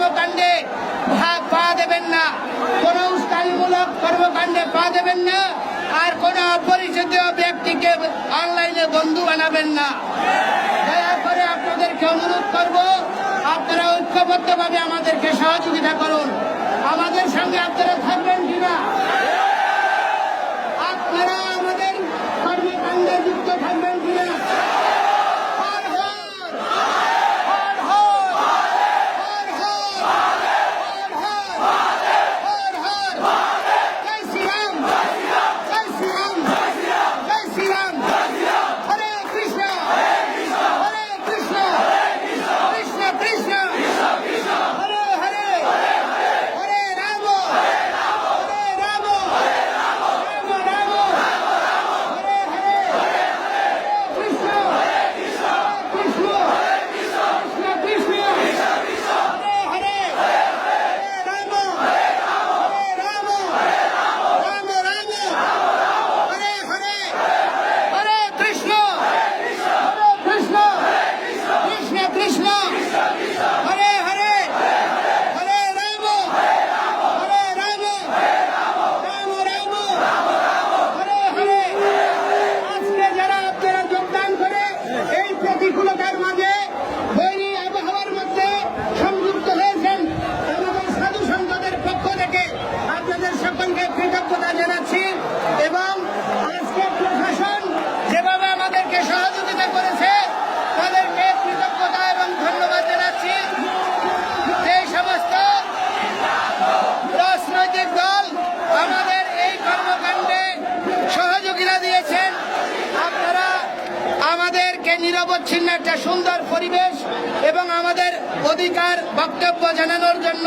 কর্মকাণ্ডে পা দেবেন না, কোন উস্কানিমূলক কর্মকাণ্ডে পা দেবেন না, আর কোন অপরিচিত ব্যক্তিকে অনলাইনে বন্ধু বানাবেন না। দয়া করে আপনাদেরকে অনুরোধ করব, আপনারা ঐক্যবদ্ধভাবে আমাদেরকে সহযোগিতা করুন। আমাদের সঙ্গে আপনারা থাকবেন কিনা? আপনারা আমাদের কর্মকাণ্ডে যুক্ত থাকবেন কিনা? নিরবচ্ছিন্ন একটা সুন্দর পরিবেশ এবং আমাদের অধিকার বক্তব্য জানানোর জন্য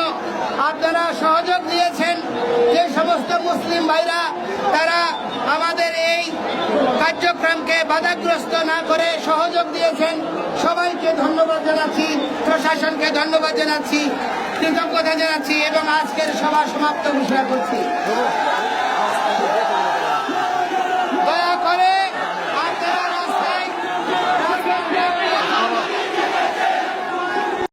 আপনারা সহযোগ দিয়েছেন। যে সমস্ত মুসলিম ভাইরা তারা আমাদের এই কার্যক্রমকে বাধাগ্রস্ত না করে সহযোগ দিয়েছেন, সবাইকে ধন্যবাদ জানাচ্ছি, প্রশাসনকে ধন্যবাদ জানাচ্ছি, কৃতজ্ঞতা জানাচ্ছি এবং আজকের সভা সমাপ্ত ঘোষণা করছি।